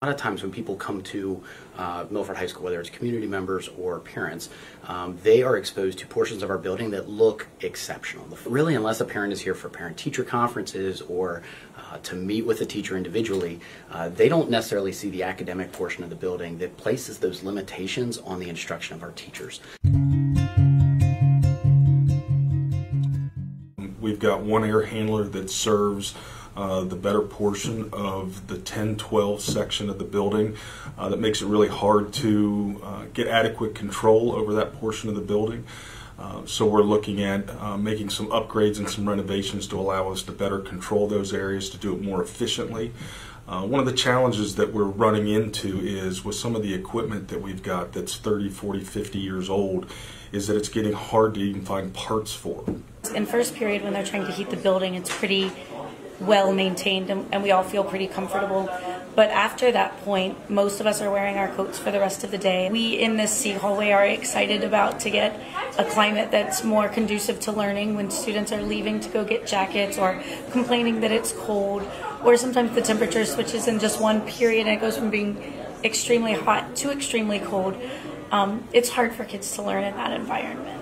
A lot of times when people come to Milford High School, whether it's community members or parents, they are exposed to portions of our building that look exceptional. Really, unless a parent is here for parent-teacher conferences or to meet with a teacher individually, they don't necessarily see the academic portion of the building that places those limitations on the instruction of our teachers. We've got one air handler that serves the better portion of the 10-12 section of the building. That makes it really hard to get adequate control over that portion of the building. So we're looking at making some upgrades and some renovations to allow us to better control those areas, to do it more efficiently. One of the challenges that we're running into is with some of the equipment that we've got that's 30, 40, 50 years old, is that it's getting hard to even find parts for. In first period, when they're trying to heat the building, it's pretty well maintained and we all feel pretty comfortable. But after that point, most of us are wearing our coats for the rest of the day. We in this C hallway are excited about to get a climate that's more conducive to learning when students are leaving to go get jackets or complaining that it's cold, or sometimes the temperature switches in just one period and it goes from being extremely hot to extremely cold. It's hard for kids to learn in that environment.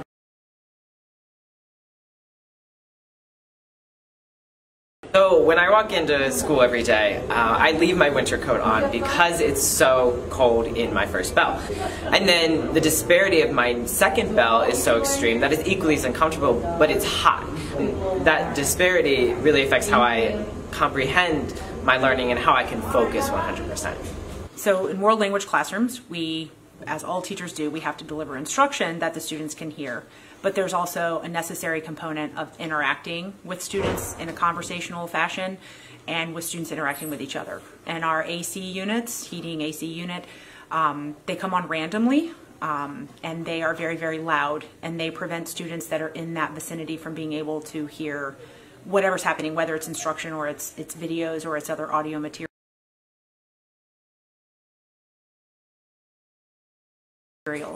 So when I walk into school every day, I leave my winter coat on because it's so cold in my first bell. And then the disparity of my second bell is so extreme that it's equally as uncomfortable, but it's hot. And that disparity really affects how I comprehend my learning and how I can focus 100%. So in world language classrooms, we, as all teachers do, we have to deliver instruction that the students can hear. But there's also a necessary component of interacting with students in a conversational fashion and with students interacting with each other. And our AC units, heating AC unit, they come on randomly and they are very, very loud, and they prevent students that are in that vicinity from being able to hear whatever's happening, whether it's instruction or it's videos or it's other audio material.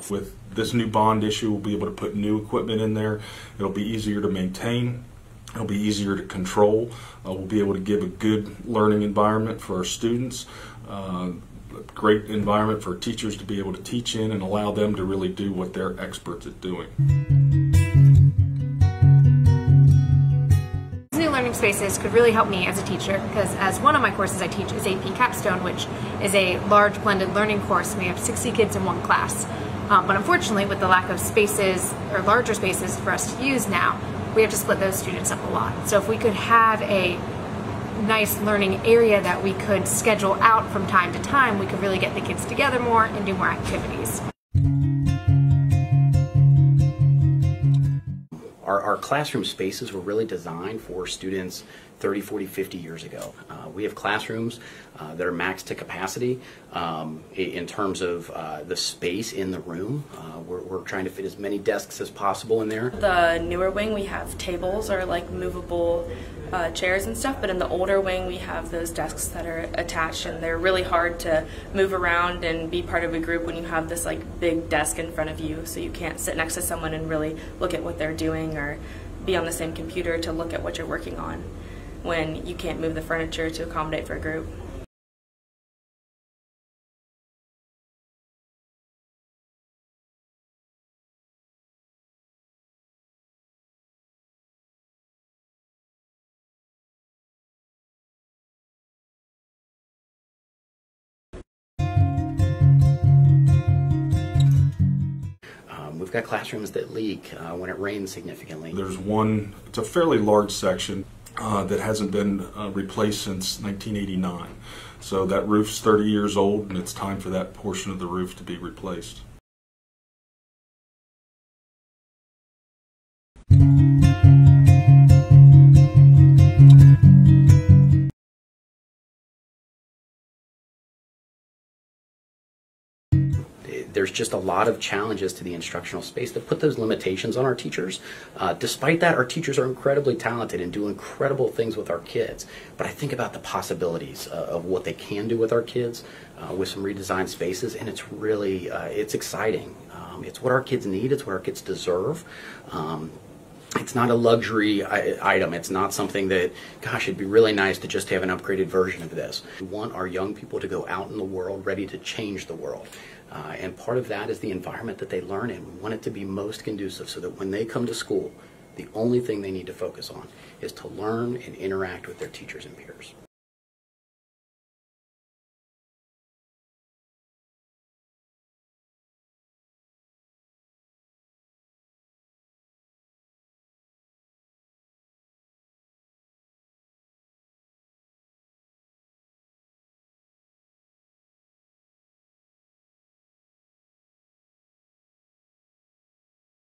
With this new bond issue, we'll be able to put new equipment in there. It'll be easier to maintain. It'll be easier to control. We'll be able to give a good learning environment for our students, a great environment for teachers to be able to teach in and allow them to really do what they're experts at doing. New learning spaces could really help me as a teacher, because as one of my courses I teach is AP Capstone, which is a large blended learning course. We have 60 kids in one class. But unfortunately, with the lack of spaces or larger spaces for us to use now, we have to split those students up a lot. So if we could have a nice learning area that we could schedule out from time to time, we could really get the kids together more and do more activities. Our classroom spaces were really designed for students 30, 40, 50 years ago. We have classrooms that are maxed to capacity in terms of the space in the room. We're trying to fit as many desks as possible in there. The newer wing, we have tables or like movable chairs and stuff, but in the older wing we have those desks that are attached, and they're really hard to move around and be part of a group when you have this like big desk in front of you, so you can't sit next to someone and really look at what they're doing or be on the same computer to look at what you're working on when you can't move the furniture to accommodate for a group. We've got classrooms that leak when it rains significantly. There's one, it's a fairly large section that hasn't been replaced since 1989. So that roof's 30 years old, and it's time for that portion of the roof to be replaced. There's just a lot of challenges to the instructional space that put those limitations on our teachers. Despite that, our teachers are incredibly talented and do incredible things with our kids. But I think about the possibilities of what they can do with our kids with some redesigned spaces, and it's really, it's exciting. It's what our kids need, it's what our kids deserve. It's not a luxury item. It's not something that, gosh, it'd be really nice to just have an upgraded version of this. We want our young people to go out in the world ready to change the world. And part of that is the environment that they learn in. We want it to be most conducive so that when they come to school, the only thing they need to focus on is to learn and interact with their teachers and peers.